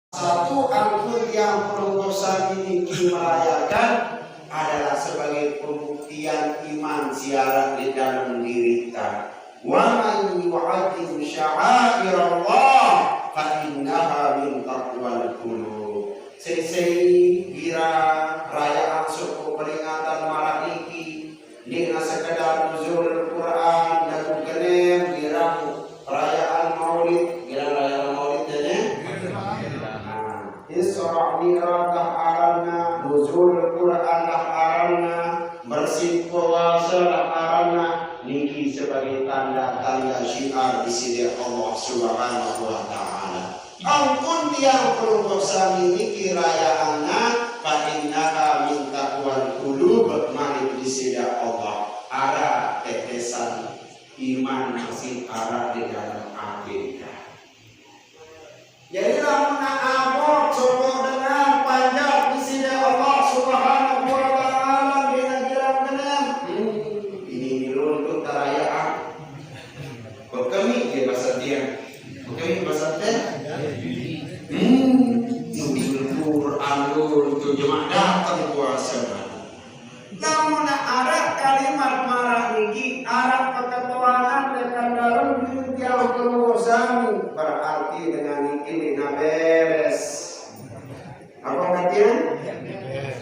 Satu angkut yang pengurusan ini merayakan adalah sebagai pembuktian iman ziarah di dalam diri kita. Wa man yu'azzim sya'airallah fa innaha min taqwal qulub. Sesei gira rayaan suku peringatan malam iki dina sekedar nuzul Quran dan kenem gira perayaan Maulid, gira rayaan Maulid Isra Mi'raj lah aranna, nuzul Quran lah aranna, bersih puasa lah aranna, niki sebagai tanda-tanda syiar di sisi Allah Subhanahu wa taala. Ampun tiang kelompok sami niki rayaanna fa innaha min taqwal qulub, mari di sisi Allah ada tetesan iman masih ada di dalam hati. Jadi lamun abot sopo dengan panjang di sini Allah Subhanahu wa taala dina geram. Ini untuk tarayaan. Kami dia bahasa dia. Kami bahasa dia. Nuzul Quran itu jemaah datang puasa. Lamun ada kalimat marah niki arah keketuaan dengan dalam diri yang keluasan berarti dengan ini beres. Apa artinya?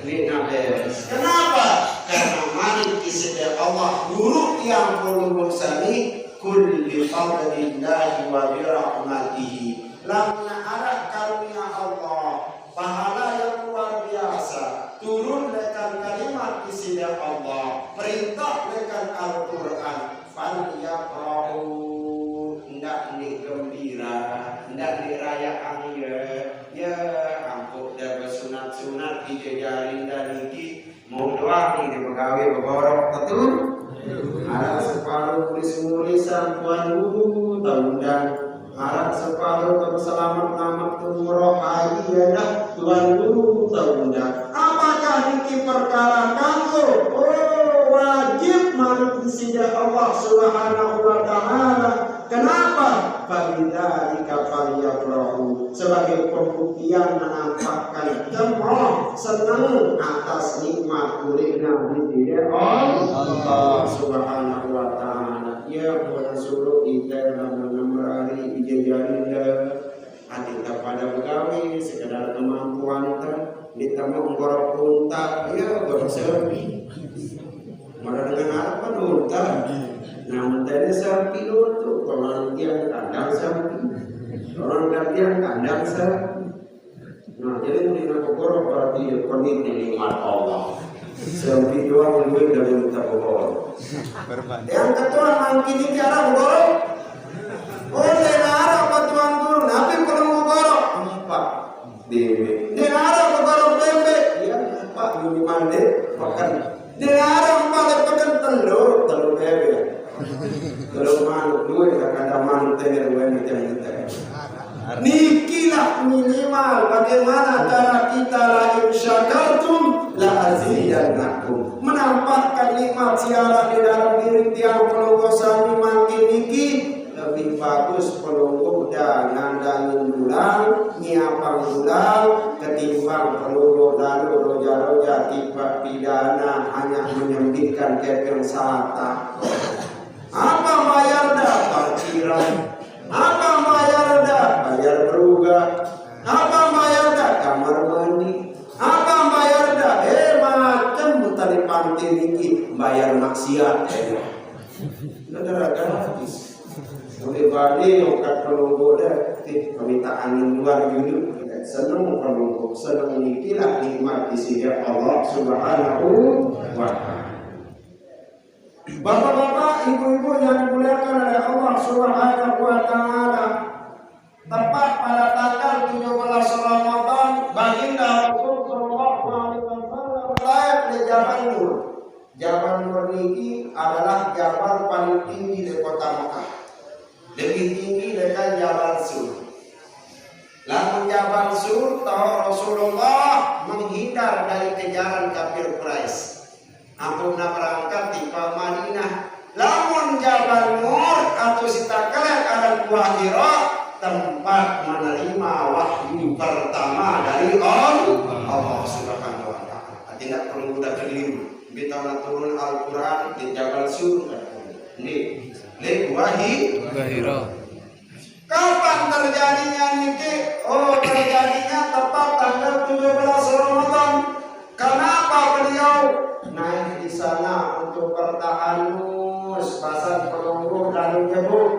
Ini beres. Kenapa? Karena malik kisah Allah guru yang keluasani kulli fadlillahi wa birahmatihi. Lamun ada karunia Allah pahala yang luar biasa turun dengan kalimat kisah Allah, perintah dengan Al-Quran. Fal yaqra'u, ndak ni gembira, ndak dirayaan ya ampun dah bersunat-sunat dijajarin dan iki mau doa ni dipegawe beborok betul. Ada separuh tulis-tulisan Tuan Guru tahundan, ada separuh terselamat-selamat umroh haji ya Tuan Guru tahundan. Apakah niki perkara kamu? Oh, wajib mari disini Allah Subhanahu wa taala. Kenapa? Falidzalika falyafrahu, sebagai pembuktian menampakkan gemah senang atas nikmat kulina di Allah Subhanahu wa taala. Ya pun suruh kita mengemari ijajarinda hati pada pegawai sekedar kemampuan ditambah ngorok unta ya bersepi. Mana dengan apa unta? Nah, dari sapi itu orang yang kandang sapi, orang gantian kandang sapi. Nah, jadi ini ngorok berarti komitmen nikmat Allah. Sapi doang lebih dari kita ngorok. Yang ketua mungkin ini cara ngorok. Oh, dengar apa Tuan Guru? Nabi perlu ngorok empat. Dengar apa ngorok bebek? Ya, empat ini mandi makan. Dengar empat pekan telur bebek. Kalau manuk dua kadang manuk tengah macam kita. Nikilah minimal bagaimana cara kita la in syakartum la azidannakum, menampakkan nikmat siara di dalam diri tiang pelonggosan mangkin niki lebih bagus pelonggo dan ngandangin bulan nyiapang bulan ketimbang pelonggo lalu roja-roja tiba pidana hanya menyembihkan kepeng sata. Apa bayar dah parkiran? Apa bayar dah bayar beruga? Apa bayar dah kamar mandi? Apa bayar dah macam mutali pantai ini bayar maksiat negara gratis. Boleh balik okat pelonggo dah minta angin luar dulu. Senang pelonggo, senang inilah nikmat di sisi Allah Subhanahu wa taala. Bapak-bapak, ibu-ibu yang dimuliakan oleh Allah Subhanahu wa taala, tepat pada tanggal 17 Ramadan baginda Rasul sallallahu alaihi wasallam naik di Jabal Nur. Jabal Nur ini adalah jabal paling tinggi di kota Makkah. Lebih tinggi dari Jabal Sur. Lalu Jabal Sur tahu Rasulullah menghindar dari kejaran kafir Quraisy. Ampuna berangkat di Madinah. Lamun Jabal Nur atau Sitakalek ada buah Hira tempat menerima wahyu pertama dari Allah Subhanahu wa taala. Tidak perlu kita keliru. Kita turun Al-Qur'an di Jabal Sur. Ini wahiro. Kapan terjadinya niki? Oh, terjadinya tepat tanggal 17 Ramadan. Kenapa beliau naik di sana untuk bertahanus, pasang pelunggu dan jebuk,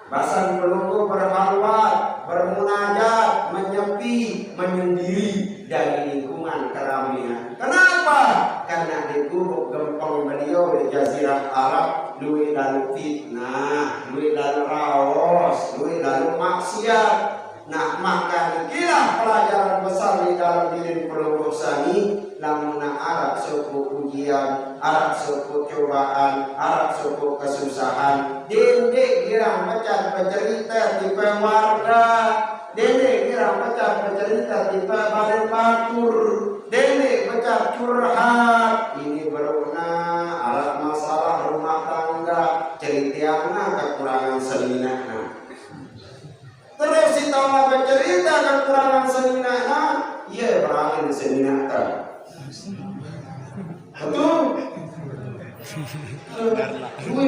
pasang pelunggu berhalwat, bermunajat, menyepi, menyendiri dari lingkungan keramaian. Kenapa? Karena di gubuk gempeng beliau di Jazirah Arab, luwih lalu fitnah, luwih lalu raos, luwih lalu maksiat. Nah, maka inilah pelajaran besar di dalam diri pelunggu sani. Lamun arab suku ujian, arab suku cobaan, arab suku kesusahan. Dende girang pecat bercerita di warga, dende girang pecat bercerita di badan batur, dende pecat curhat. Ini beruna alat masalah rumah tangga, ceritiana kekurangan selinana. Terus si tahu bercerita kekurangan selinana, ia berangin selinana. Betul. Gue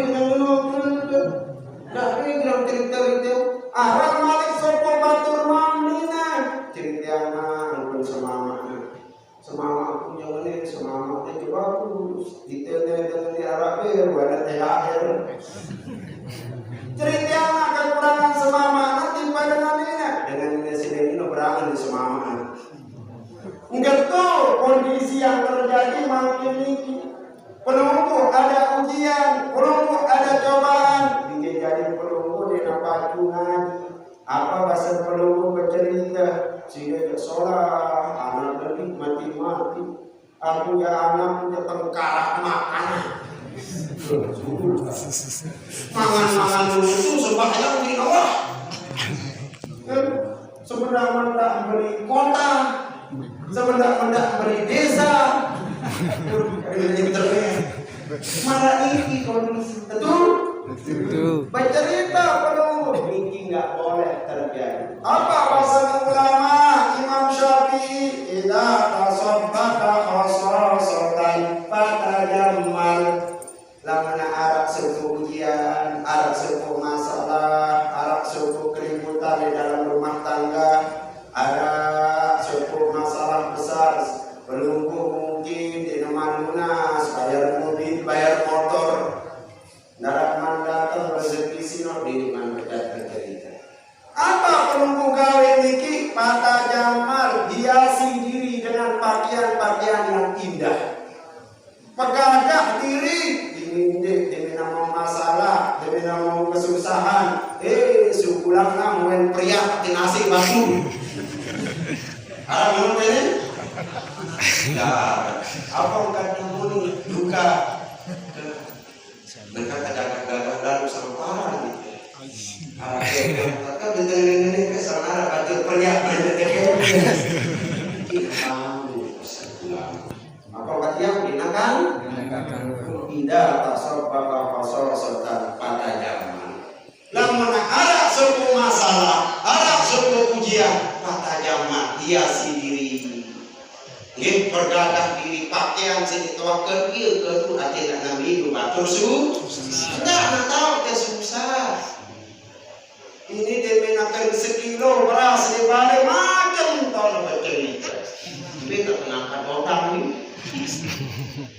dah ini dalam cerita itu arah malik sopo batur mamina cerita anak semangat punya ini semangatnya juga bagus detailnya dengan di Arab ada THR cerita anak kekurangan semangat nanti pada namanya dengan ini sini berangin di semangat. Enggak tahu kondisi yang terjadi makin ini. Penunggu ada ujian, penunggu ada cobaan. Jadi penunggu di napacungan. Apa bahasa penunggu bercerita? Sehingga sholat, anak lebih mati-mati. Aku ya anak punya tengkarak makanan. Mangan-mangan itu sembahyang di Allah. Sebenarnya beri kota. Semendak-mendak beri desa. Mana ini kondisi betul? Bercerita perlu ini nggak boleh terjadi. Apa bahasa ulama Imam Syafi'i? Idza tasaddaka khasasatan fatajammal. Lamana arak suku ujian, arak suku masalah, arak suku keributan di dalam rumah tangga, ada suku masalah besar, pelunggu mungkin di nomor lunas, bayar mobil, bayar motor, darat mandatang rezeki sino di mana bercerita. Apa pelunggu gawe niki? Mata jamal, hiasi diri dengan pakaian-pakaian yang indah, pegagah diri, demi nama masalah, demi nama kesusahan. Sukulang namun pria nasi batu. Arab minum ini? Ya, apa ungkapnya muni duka? Mereka kadang-kadang lalu sama parah gitu. Arab kan benteng ini ke sana kacil pria benteng. Apa katiang dinakan? Tidak tasabbaka fasasatan pada zaman. Lamun arab suku masalah, arab suku ujian, pada zaman hiasi diri. Nggih pergadah diri pakaian sini tuakeun ieu keun atina nabi nu batur enggak tahu teh susah. Ini dimenakeun sekilo beras di bale macam tahun bercerita. Ini terangkat otang ini.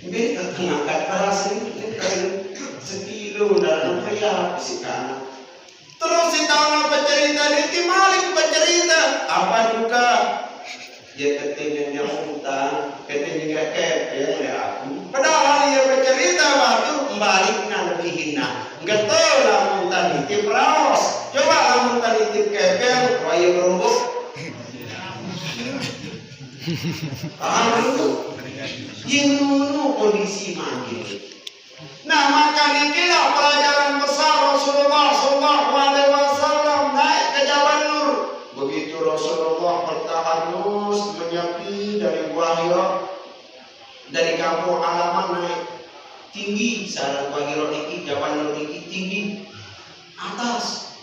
Ini terangkat beras ini sekilo dalam pria sikan. Terus si tahu bercerita di Malik bercerita apa juga dia ketinggian utang, ketinggian kepeng oleh aku. Padahal dia bercerita waktu membaliknya lebih hina. Enggak tahu lah muntan nitip raos. Coba lah muntan nitip kepeng, waya berumbuk. Paham itu? Yang dulu kondisi makin. Nah maka inilah pelajaran besar Rasulullah SAW naik ke Jabal Nur. Begitu Rasulullah bertahanus menyepi dari Wahiro, dari kampung halaman naik tinggi, sarang Wahiro ini Jabal Nur ini tinggi atas.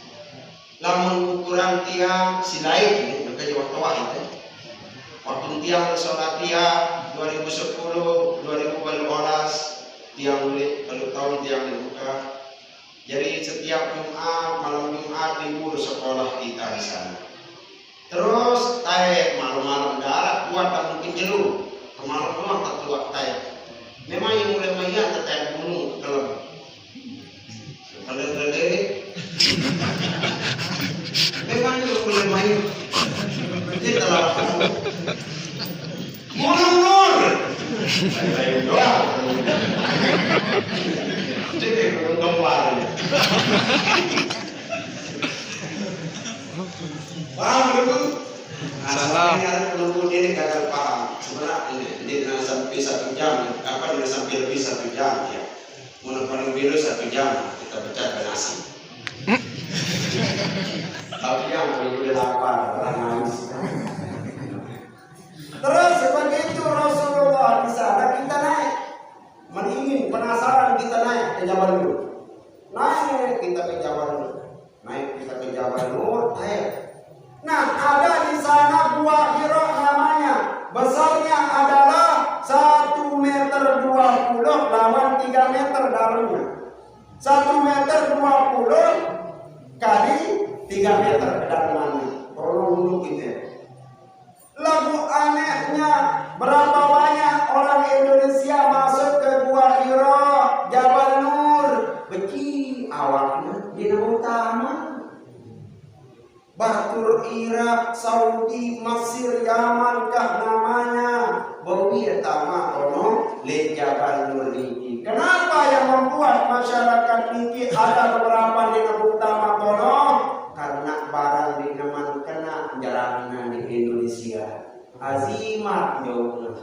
lamun ukuran tiang silai ini berkejauh tua itu waktu tiang sholat tiang 2010 2012 tiang ulit kalau tahun tiang dibuka. Jadi setiap Jumat, malam Jumat libur sekolah kita di sana. Terus taek malam-malam darat kuat tak mungkin jenuh. Kemarin doang tak keluar taek. Memang yang mulai mainnya taek gunung kalau lele. Memang yang mulai main. Nanti telah mundur. Lain doang. Jadi kembali. Paham dulu? Salah. Penunggu ini gagal paham. Sebenarnya ini sampai 1 jam. Apa tidak sampai lebih 1 jam ya? Mau paling biru 1 jam kita pecah nasi. Tapi yang boleh lapar, orang nangis. Terus seperti itu Rasulullah di sana kita naik. Meningin, penasaran kita naik ke Jabal Nur. Naik kita ke Jabal Nur. Naik kita ke Jabal Nur, naik. Nah, ada di sana Gua Hira namanya. Besarnya adalah 1,20 meter lawan 3 meter dalamnya. 1,20 meter kali 3 meter kedalamannya. Tolong dulu kita. Lagu anehnya, berapa banyak orang Indonesia masuk ke Gua Hira, Jabal Nur, beki awaknya di utama. Batur Irak, Saudi, Mesir, Yaman kah namanya. Bawi etama ono le Jabal Nur ini. Kenapa yang membuat masyarakat ini ada beberapa di utama kono? Karena barang di nama kena jalannya di Indonesia. Azimat jauh.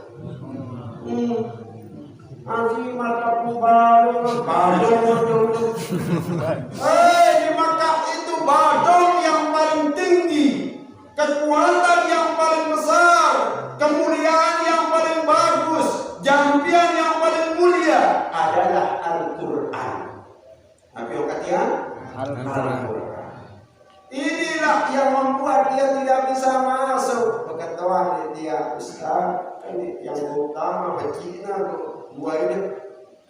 Azimat aku baru jauh. Di Makkah itu badong yang paling tinggi, kekuatan yang paling besar, kemuliaan yang paling bagus, jampian yang paling mulia adalah Al-Quran. Apa yang katakan? Al-Quran. Inilah yang membuat dia tidak bisa masuk. Pengetahuan dia, Ustaz, ini yang utama Cina, gua ini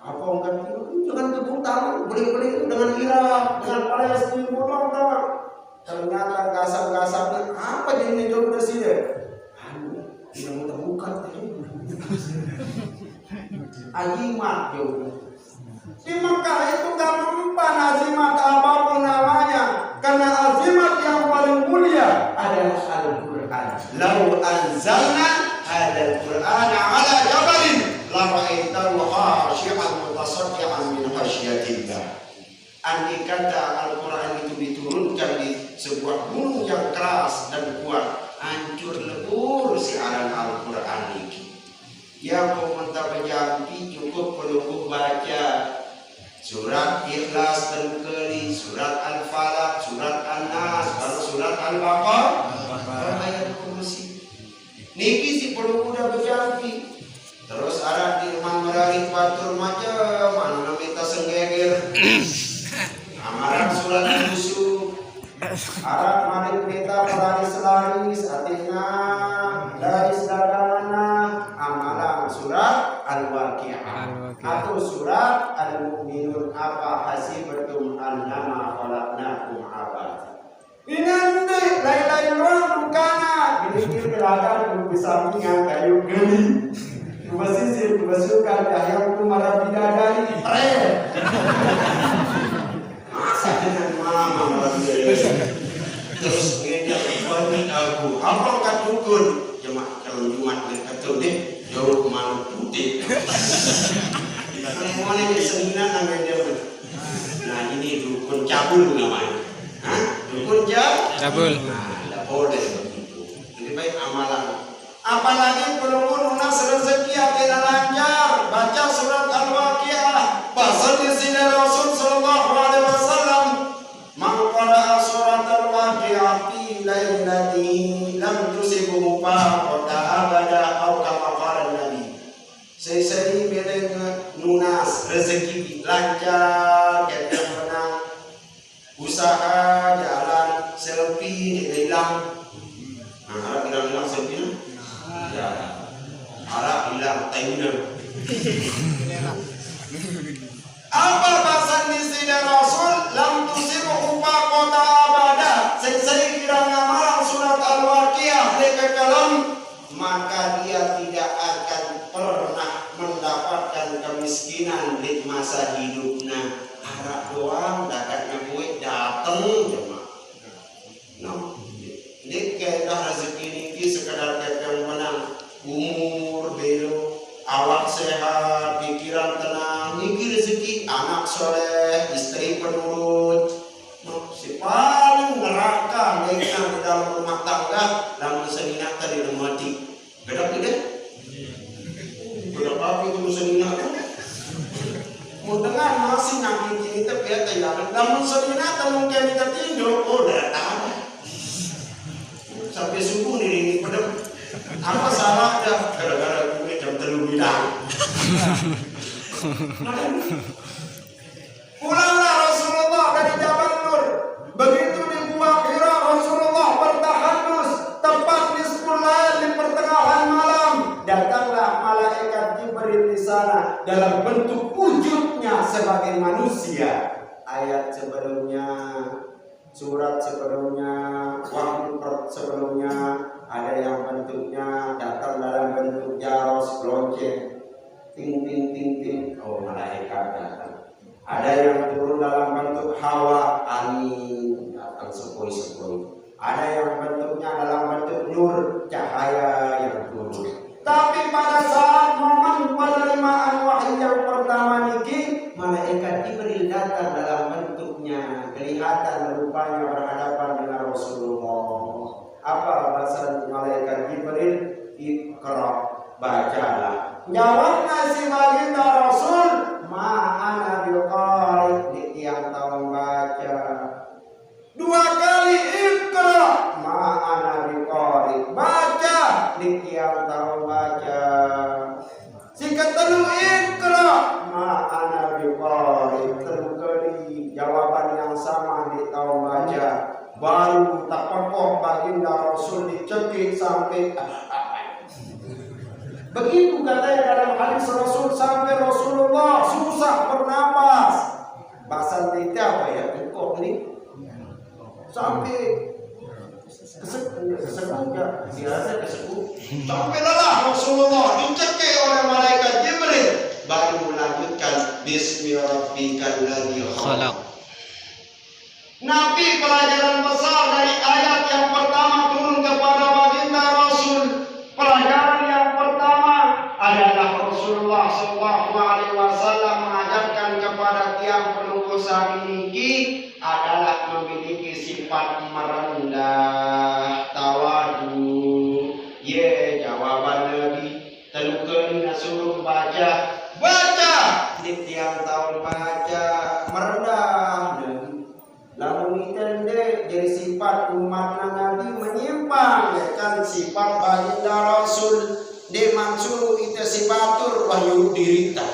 apa enggak itu dengan kebutuhan beli-beli dengan Irak, dengan Palestina, bolong tahu. Ternyata gasap-gasapnya apa jadi jauh dari sini? Yang terbuka tadi. Azimat jauh. Di Makkah itu gak mempan azimat apapun namanya, karena azimat yang paling mulia adalah Al-Quran. Lau anzalna hadzal Qur'ana ala jabalin la ra'aitahu khashi'an mutasaddian min khasyatillah. Andai kata Al-Quran itu diturunkan di sebuah gunung yang keras dan kuat, hancur lebur siaran Al-Quran ini. Ya pemerintah berjampi cukup perlu baca surat Ikhlas terkali, surat Al-Falaq, surat An-Nas, baru surat Al-Baqarah, ayat kursi. Niki si perlu udah berjampi. Terus ada di rumah merari batur macam mana minta senggeger. Amaran surat Yusuf. Arab mari kita pelaris artinya dari sedagana amalan surat Al-Waqi'ah atau surat Al-Mu'minun apa hasibatum annama khalaqnakum abada. Ini nanti lain-lain orang bukannya bikin gerakan bersampingan kayu geli bersisir bersuka ayam kumara bidadari masa dengan mama terus ngejak bani aku apa kan dukun jemaah kalau Jumat betul deh jauh malu putih semua ini seminar namanya. Nah ini dukun cabul namanya. Dukun cabul. Nah tidak boleh begitu. Lebih baik amalan. Apalagi penunggu lunas rezeki akhirnya lancar. Baca surat Al-Waqi'ah. Pasal di sini Rasul Sallallahu Alaihi Wasallam mengqara'a surat Al-Waqi'ah fi lailati lam tusibuhu faqata abada atau kama qala Nabi. Saya bilang lunas rezeki lancar, kita menang usaha jalan hilang. Nah, Arab hilang sebina. Ya. Arab hilang Thailand. Apa bahasa di sini Rasul lam tusiru upa kota abada seksai kirang amalan surat al-Waqiah kekalam maka dia tidak akan pernah mendapatkan kemiskinan di masa hidupnya. Harap doang dakatnya gue dateng cuma no ini kayak rezeki ini sekedar kayak yang menang umur belo awak sehat pikiran tenang ini rezeki anak soleh istri penurut no, si paling neraka mereka di dalam rumah tangga namun seninah tadi mati beda tidak berapa itu seninah mau dengar masih nanti ini tapi ya kayak namun seninah mungkin kita tinjau oh datang sampai subuh ini pada apa salahnya gara-gara gue jam terlalu bilang pulanglah Rasulullah dari Jabal Nur begitu di Gua Hira Rasulullah bertahanus tepat di 10 lail di pertengahan malam datanglah malaikat Jibril di sana dalam bentuk wujudnya sebagai manusia. Ayat sebelumnya surat sebelumnya waktu sebelumnya ada yang bentuknya datang dalam bentuk jaros lonceng ting ting ting ting oh malaikat datang. Ada yang turun dalam bentuk hawa angin datang sepoi-sepoi. Ada yang bentuknya dalam bentuk nur cahaya yang turun. Tapi pada saat momen penerimaan wahyu yang pertama niki malaikat Jibril datang dalam bentuknya kelihatan rupanya berhadapan dengan Rasulullah. Apa bahasa malaikat Jibril? Iqra, bacalah. Jawabnya si baginda Rasul, ma'ana biqari, yang tahu baca. 2 kali Iqra, ma'ana biqari, baca, yang tahu baca. Si ketelu Iqra, ma'ana biqari, terkali jawaban yang sama tahu baca. Baru tak pokok baginda Rasul dicekik sampai begitu katanya dalam hadis Rasul sampai Rasulullah susah bernapas. Bahasa kita apa ya? Kok ini sampai kesekut ya biasa kesekut sampai lelah Rasulullah dicekik oleh malaikat Jibril baru melanjutkan Bismillahirrahmanirrahim. Khalaq. Nabi pelajaran besar dari ayat yang pertama turun kepada baginda Rasul. Pelajaran yang pertama adalah Rasulullah SAW mengajarkan kepada tiang penunggu saminiki adalah memiliki sifat merendah tawadu. Jawaban Nabi telukan suruh baca di tiang tahun baca merendah. Lalu kita jadi sifat umat Nabi menyimpang kan sifat baginda Rasul de mansuru itu sifatur wahyu dirita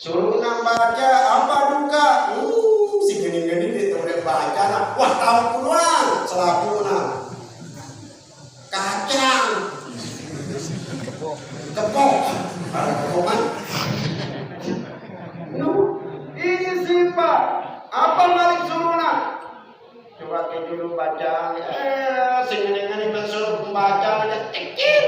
suruh baca apa duka si gini-gini itu udah baca nah wah tahu pulang selapuna kacang tepok kepokan ini sifat apa Malik Suruna? Coba ke dulu baca. Sing-sing suruh membaca aja kecil.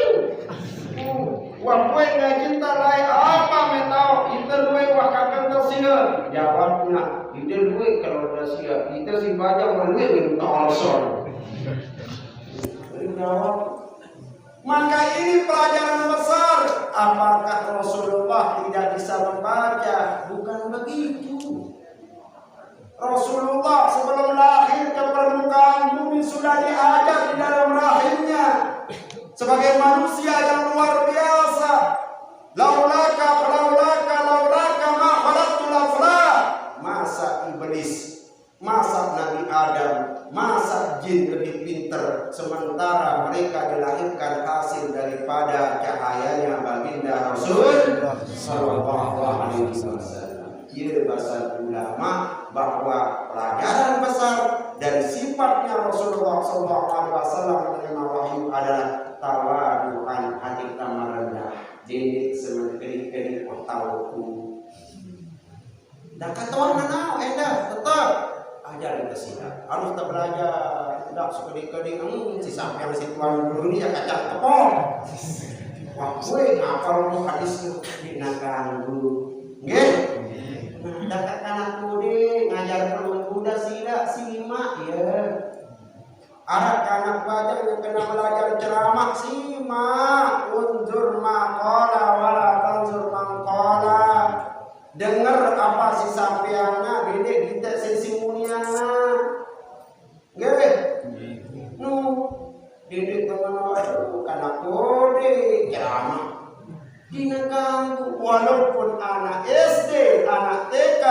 Wah gue nggak cinta lain apa mentau? Itu gue wah kakak tersier. Jawabnya, itu gue kalau tersier. Itu si baca gue minta alson. Jawab. Maka ini pelajaran besar. Apakah Rasulullah tidak bisa membaca? Bukan begitu. Rasulullah sebelum lahir ke permukaan bumi sudah diajar di dalam rahimnya sebagai manusia yang luar biasa. Laulaka ma khalaqtul afla. Masa iblis, masa Nabi Adam, masa jin lebih pintar sementara mereka dilahirkan hasil daripada cahayanya baginda Rasul sallallahu alaihi wasallam. Ini bahasa ulama bahwa pelajaran besar dan sifatnya Rasulullah SAW menerima wahyu adalah tawaduan, hati kita merendah. Jadi sementara tahu dah kata orang mana tetap ajar kita sila harus kita belajar tidak sekali-kali si sampai yang situan dulu ini ya kacang tepung wah gue ngapal lu hadis dinakan dulu nggih nah dah anak muda ngajar perlu muda sila simak ya anak anak baca yang kena belajar ceramah simak unzur maqala wala tanzur maqala dengar apa si sampeana dedek kita sesi muniana nggih nu dedek teman bukan aku deh ceramah dina kamu walaupun anak SD anak TK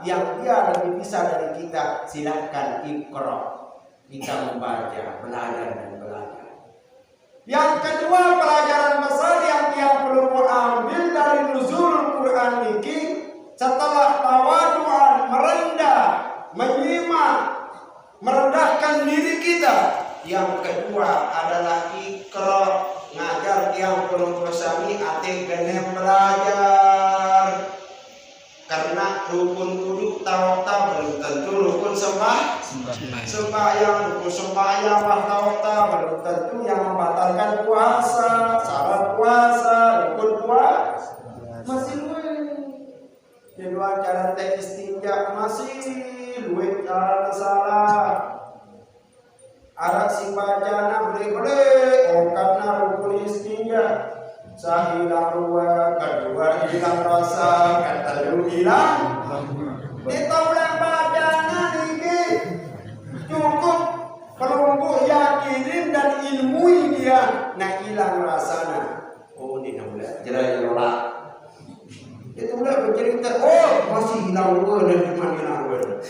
yang dia lebih bisa dari kita silakan ikra kita membaca belajar dan belajar. Yang kedua pelajaran besar yang dia perlu ambil dari nuzul Quran ini setelah tawaduan, merendah, menyimak, merendahkan diri kita. Yang kedua adalah ikra, ngajar yang perlu bersami ati kene belajar. Karena rukun wudu tawata belum tentu rukun sembahyang, rukun sembahyang tawata belum tentu yang membatalkan puasa, syarat puasa, rukun puasa masih kedua cara teh istinja masih luwih cara salah arak si bacana boleh karena rukun istinja sahilang ruwa kedua hilang rasa ketiga hilang kita ulang bacana niki cukup kelompok yakinin dan ilmui dia nah hilang rasana oh ini namanya jelas yola itu udah bercerita masih hilang ruwa dan cuma hilang ruwa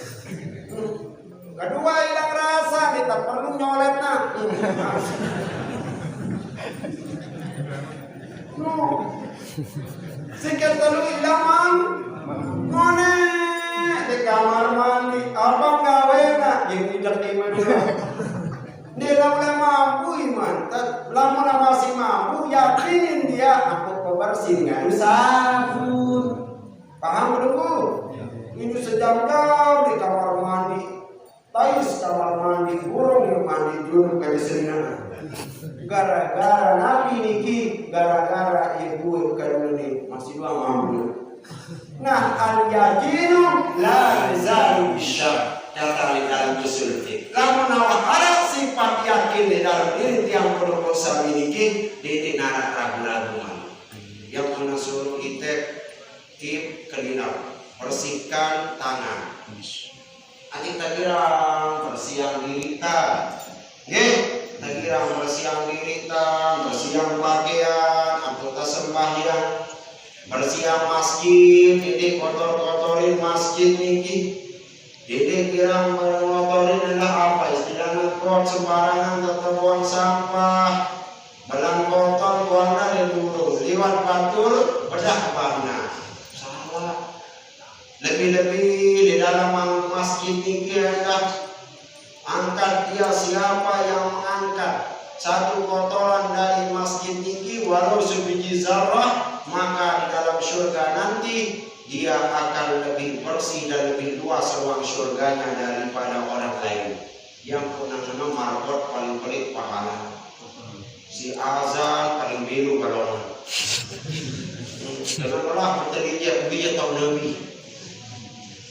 kedua hilang rasa kita perlu nyolet nah sikit telu hilang mana di kamar mandi abang gawe nak yang tidak dimana dia lama mampu iman lama masih mampu yakinin dia aku bersih dengan sabun paham dulu ini sejam-jam di kamar mandi tais kamar mandi burung yang mandi dulu kayak seringan gara-gara nabi niki gara-gara ibu kadang masih dua mampu nah al-yaqinu la yazalu bisyar kata dalam usul fiqh lamun ada sifat yakin di dalam diri yang perlu kosa miliki di narak ragu-raguan yang menasuruh kita tip kelina bersihkan tangan adik tak kira bersihkan diri tak tak kira bersihkan diri tak bersihkan pakaian atau sembahyang bersihkan masjid ini kotor-kotorin masjid niki jadi kira mengotorin adalah apa istilahnya kot sembarangan tetap buang sampah belang kotor buang dari dulu liwat batul bedah warna salah lebih-lebih di dalam masjid ini adalah angkat dia siapa yang mengangkat satu kotoran dari masjid ini walau sebiji zarrah maka di dalam surga nanti dia akan lebih bersih dan lebih luas ruang surganya daripada orang lain yang punya nama marbot paling pelit pahala si azan paling biru balongan dengan Allah berterijak dia tahu nabi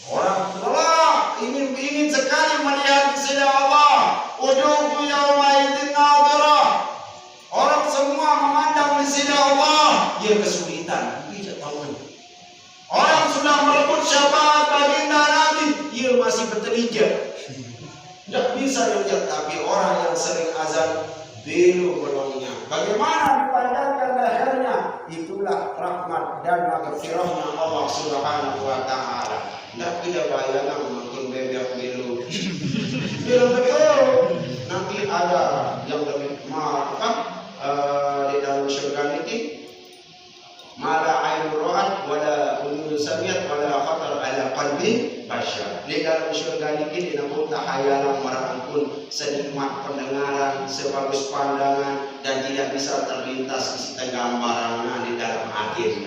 orang Allah ingin sekali melihat sisi Allah wujuhu yaumaidin nadhirah orang semua memandang sisi Allah dia kesulitan dia tahu orang sudah merebut syafaat baginda Nabi dia masih berterijak tidak bisa dilihat tapi orang yang sering azan biru bolongnya bagaimana dipandangkan lehernya itulah rahmat dan maghfirahnya Allah Subhanahu wa taala tidak bayangkan makin bebek biru biru nanti ada yang lebih maaf di dalam surga ini mala ainu ra'at wala udhun sami'at wala khatar ala qalbi dahsyat. Di dalam surga niki dina pun tak hayalan marangkun senikmat pendengaran, sebagus pandangan dan tidak bisa terlintas isi gambaranna di dalam hati.